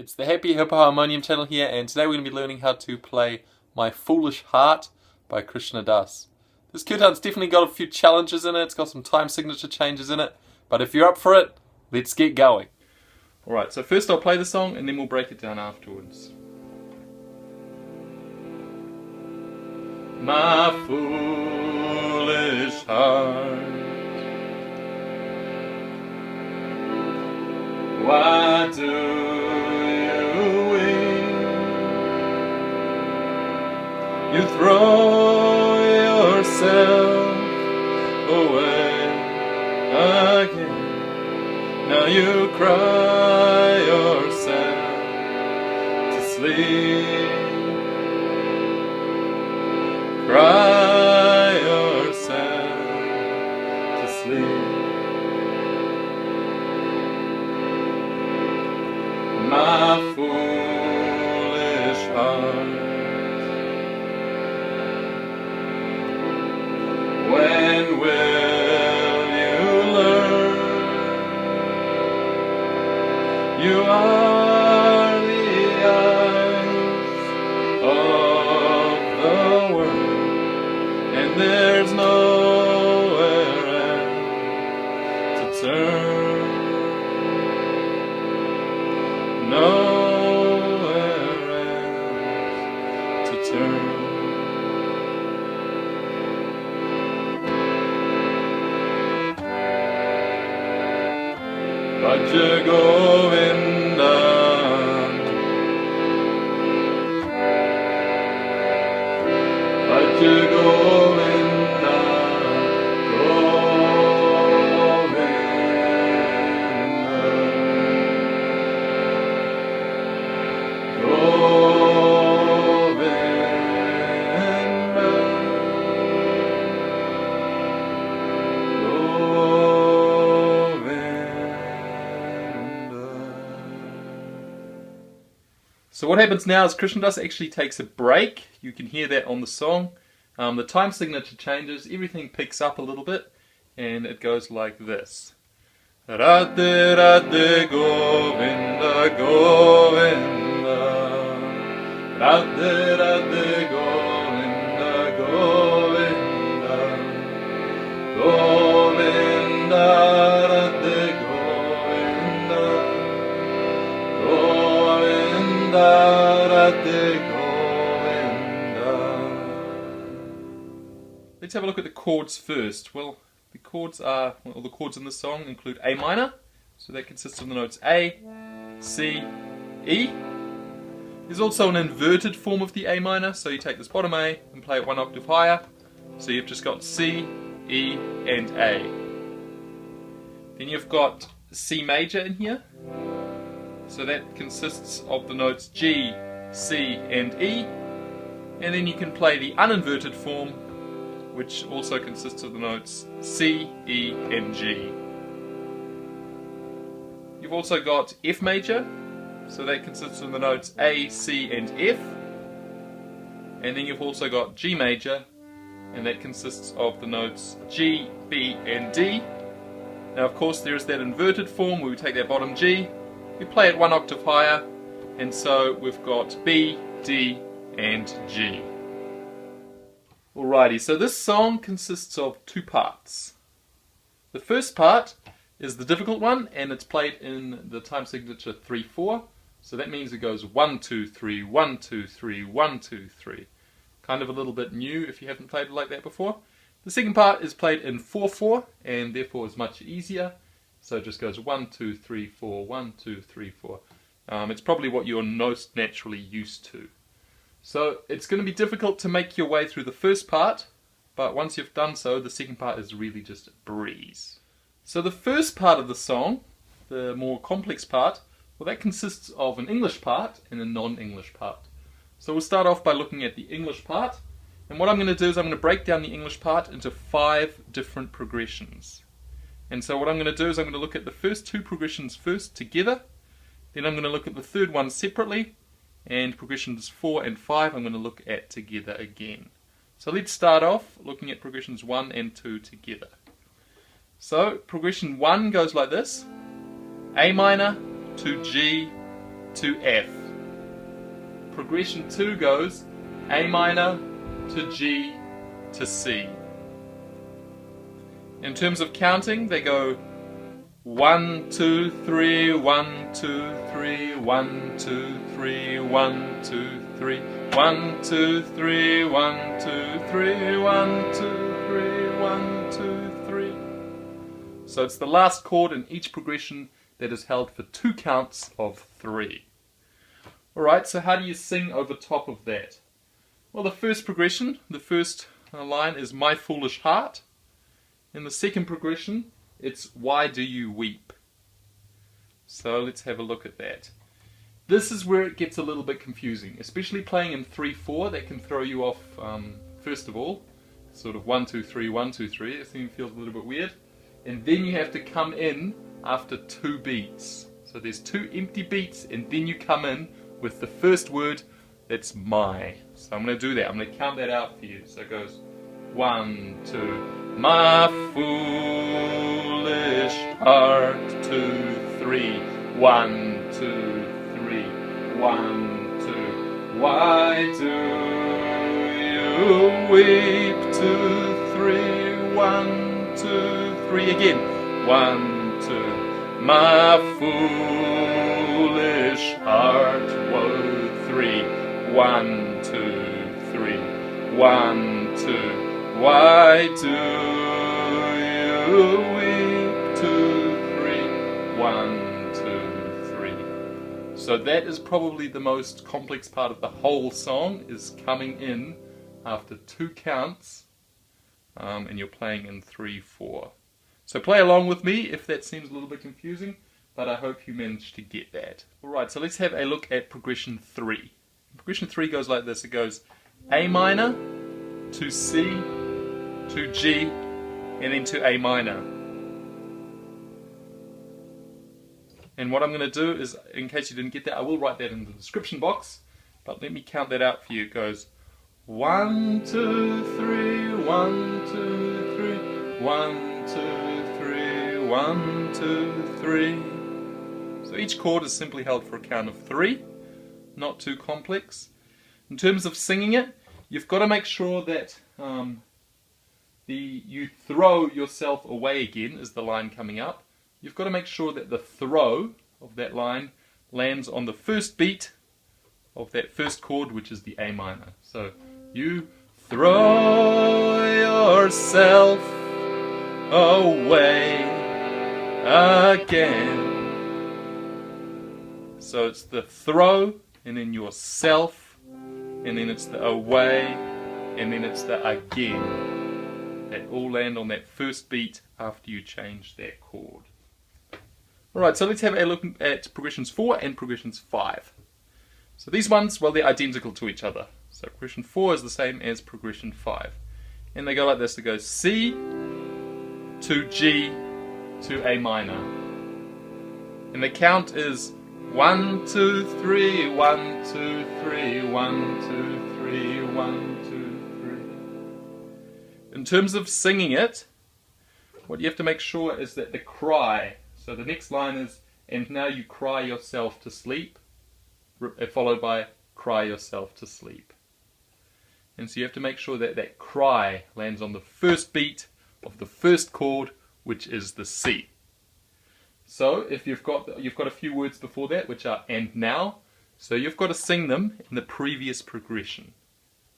It's the Happy Hippo Harmonium channel here, and today we're going to be learning how to play My Foolish Heart by Krishna. This kirtan's definitely got a few challenges in it, it's got some time signature changes in it, but if you're up for it, let's get going. Alright, so first I'll play the song and then we'll break it down afterwards. My foolish heart, why do you weep? You throw yourself away again. Now you cry yourself to sleep. Cry yourself to sleep. My foolish heart, when will you learn you are the eyes of the world, and there's nowhere else to turn. Nowhere else to turn. Bhaja Govinda, Bhaja Govinda, So what happens now is Krishna actually takes a break. You can hear that on the song. The time signature changes, everything picks up a little bit, and it goes like this. Radhe Radhe Govinda Govinda, Radhe Radhe Govinda Govinda, Govinda Radhe Govinda, Govinda Radhe Govinda. Let's have a look at the chords first. Well, the chords in the song include A minor, so that consists of the notes A, C, E. There's also an inverted form of the A minor, so you take this bottom A and play it one octave higher, so you've just got C, E, and A. Then you've got C major in here, so that consists of the notes G, C, and E, and then you can play the uninverted form, which also consists of the notes C, E, and G. You've also got F major, so that consists of the notes A, C, and F. And then you've also got G major, and that consists of the notes G, B, and D. Now of course there is that inverted form where we take that bottom G, we play it one octave higher, and so we've got B, D, and G. Alrighty, so this song consists of two parts. The first part is the difficult one, and it's played in the time signature 3/4. So that means it goes 1, 2, 3, 1, 2, 3, 1, 2, 3. Kind of a little bit new if you haven't played it like that before. The second part is played in 4/4, and therefore is much easier. So it just goes 1, 2, 3, 4, 1, 2, 3, 4. It's probably what you're most naturally used to. So it's going to be difficult to make your way through the first part, but once you've done so, the second part is really just a breeze. So the first part of the song, the more complex part, well, that consists of an English part and a non-English part. So we'll start off by looking at the English part, and what I'm going to do is I'm going to break down the English part into 5 different progressions. And so what I'm going to do is I'm going to look at the first 2 progressions first together, then I'm going to look at the third one separately, and progressions 4 and 5 I'm going to look at together again. So let's start off looking at progressions 1 and 2 together. So progression 1 goes like this: A minor to G to F. Progression 2 goes A minor to G to C. In terms of counting, they go 1, 2, 3, 1, 2, 3, 1, 2, 3, 1, 2, 3, 1, 2, 3, 1, 2, 3, 1, 2, 3, 1, 2, 3. So it's the last chord in each progression that is held for 2 counts of 3. Alright, so how do you sing over top of that? Well, the first progression, the first line is My Foolish Heart. In the second progression, it's Why Do You Weep? So let's have a look at that. This is where it gets a little bit confusing, especially playing in 3/4. That can throw you off, first of all, sort of 1, 2, 3, 1, 2, 3. It feels a little bit weird. And then you have to come in after 2 beats. So there's 2 empty beats, and then you come in with the first word, that's my. So I'm going to do that. I'm going to count that out for you. So it goes 1, 2. My foolish heart, 2, 3, 1, 2, 3, 1, 2. Why do you weep? 2, 3, 1, 2, 3 again. 1, 2. My foolish heart, 3, 1, 2, 3, 1, 2. Why do you weep? 2, 3, 1, 2, 3. So that is probably the most complex part of the whole song, is coming in after 2 counts, and you're playing in 3/4. So play along with me if that seems a little bit confusing, but I hope you managed to get that. Alright, so let's have a look at progression 3. Progression 3 goes like this. It goes A minor to C to G and then to A minor. And what I'm going to do is, in case you didn't get that, I will write that in the description box, but let me count that out for you. It goes 1, 2, 3, 1, 2, 3, 1, 2, 3, 1, 2, 3. So each chord is simply held for a count of 3, not too complex. In terms of singing it, you've got to make sure that you throw yourself away again is the line coming up. You've got to make sure that the throw of that line lands on the first beat of that first chord, which is the A minor. So you throw yourself away again. So it's the throw, and then yourself, and then it's the away, and then it's the again. That all land on that first beat after you change that chord. Alright, so let's have a look at progressions 4 and progressions 5. So these ones, well, they're identical to each other. So progression 4 is the same as progression 5. And they go like this. It goes C to G to A minor. And the count is 1, 2, 3, 1, 2, 3, 1, 2, 3, 1, 2, 3. In terms of singing it, what you have to make sure is that the cry, so the next line is, and now you cry yourself to sleep, followed by cry yourself to sleep. And so you have to make sure that that cry lands on the first beat of the first chord, which is the C. So if you've got a few words before that, which are and now, so you've got to sing them in the previous progression.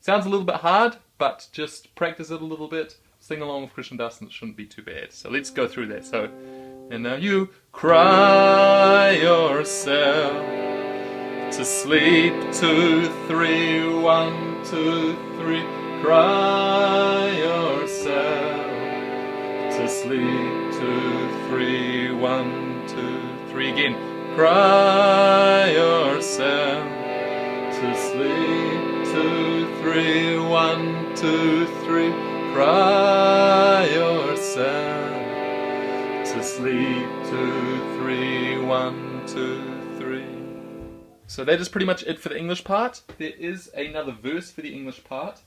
Sounds a little bit hard, but just practice it a little bit, sing along with Krishna and it shouldn't be too bad. So let's go through that. So, and now you cry yourself to sleep, 2, 3, 1, 2, 3, cry yourself to sleep, 2, 3, 1, 2, 3 again, cry yourself to sleep, 2, 3, 1, 2, 3, cry yourself to sleep, 2, 3, 1, 2, 3. So that is pretty much it for the English part. There is another verse for the English part.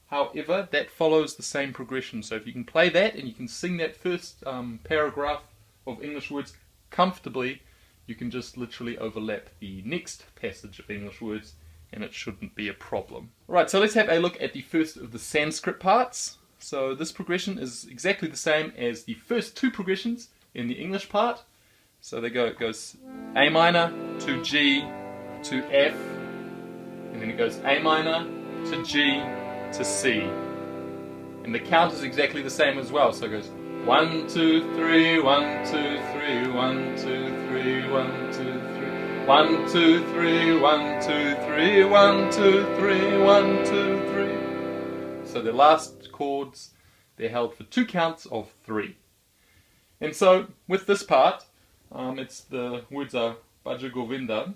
However, that follows the same progression. So if you can play that and you can sing that first paragraph of English words comfortably, you can just literally overlap the next passage of English words and it shouldn't be a problem. Alright, so let's have a look at the first of the Sanskrit parts. So this progression is exactly the same as the first two progressions in the English part. So it goes A minor to G to F, and then it goes A minor to G to C. And the count is exactly the same as well. So it goes 1, 2, 3, 1, 2, 3, 1, 2, 3, 1, 2, 3, 1, 2, 3, 1, 2, 3, 1, 2, 3, 1, 2, 3. So the last chords, they're held for 2 counts of 3. And so with this part, the words are Bhaja Govinda,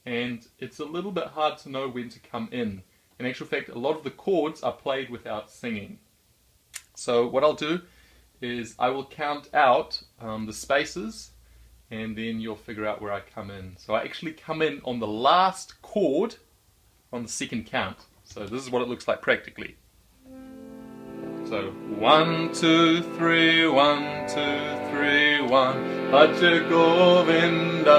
and it's a little bit hard to know when to come in. In actual fact, a lot of the chords are played without singing. So what I'll do is I will count out the spaces, and then you'll figure out where I come in. So I actually come in on the last chord on the second count. So this is what it looks like practically. So 1, 2, 3, 1, 2, 3, 1, Bhaja Govinda.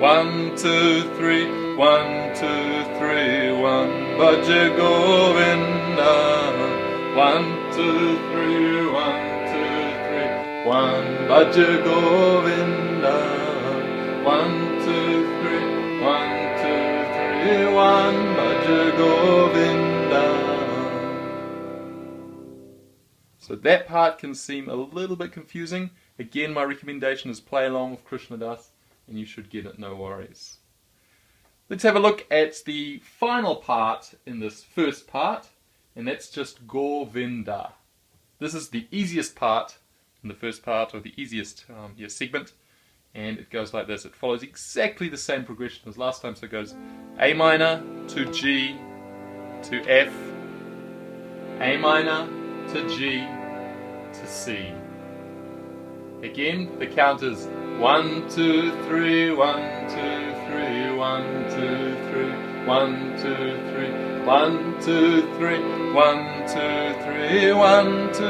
1, 2, 3, 1, 2, 3, 1, Bhaja Govinda. 1, 2, 3, 1, 2, 3, 1, Bhaja Govinda. 1, 2, 3, 1, 2, 3, 1, Bhaja Govinda. So that part can seem a little bit confusing. Again, my recommendation is play along with Krishna Das, and you should get it, no worries. Let's have a look at the final part in this first part, and that's just Govinda. This is the easiest part in the first part, or the easiest segment, and it goes like this. It follows exactly the same progression as last time, so it goes A minor to G to F, A minor to G to C. Again, the count is 1, 2, 3, 1, 2, 3, 1, 2, 3, 1, 2, 3, 1, 2, 3, 1, 2, 3, 1, 2,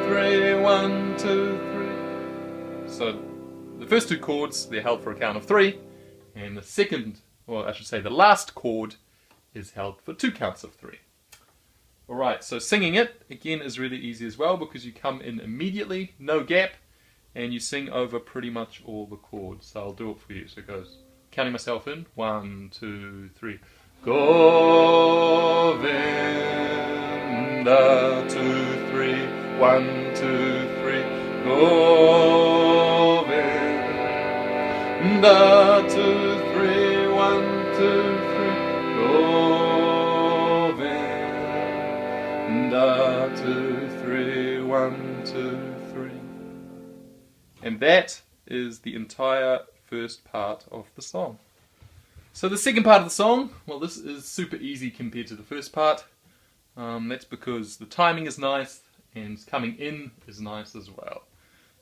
3, 1, 2, 3. So the first two chords, they're held for a count of 3, and the second, or I should say the last chord, is held for 2 counts of 3. Alright, so singing it, again, is really easy as well, because you come in immediately, no gap, and you sing over pretty much all the chords. So I'll do it for you. So it goes, counting myself in, 1, 2, 3. Govinda, 2, 3, 1, 2, 3. Govinda, 2, 3, 1, 2, 3. Govinda, 2, 3, 1, 2, 3. And that is the entire first part of the song. So the second part of the song, well, this is super easy compared to the first part. That's because the timing is nice and coming in is nice as well.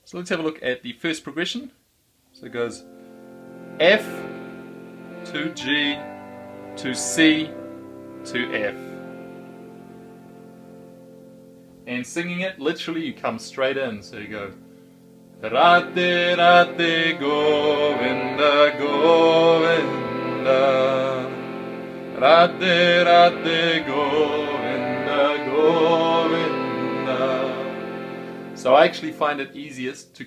So let's have a look at the first progression. So it goes F to G to C to F. And singing it, literally you come straight in. So you go Radhe, Radhe, Govinda, Govinda. Radhe, Radhe, Govinda, Govinda. So I actually find it easiest to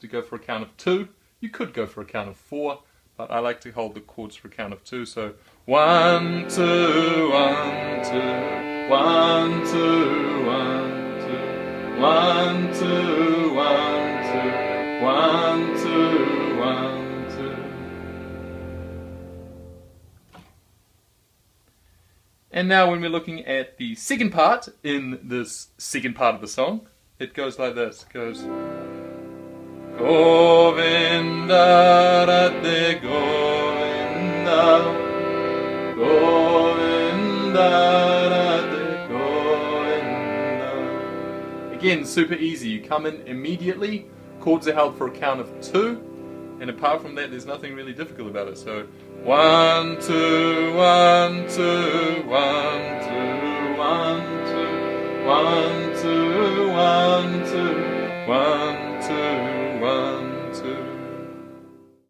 go for a count of 2. You could go for a count of 4, but I like to hold the chords for a count of 2. So 1, 2, 1, 2, 1, 2, 1, 2, 1, 2, 1. 1, 2, 1, 2. And now when we're looking at the second part in this second part of the song, it goes like this. It goes Govinda, Radhe, Govinda, Govinda, Radhe, Govinda. Again, super easy. You come in immediately. Chords are held for a count of 2, and apart from that, there's nothing really difficult about it. So 1, 2, 1, 2, 1, 2, 1, 2, 1, 2, 1, 2, 1,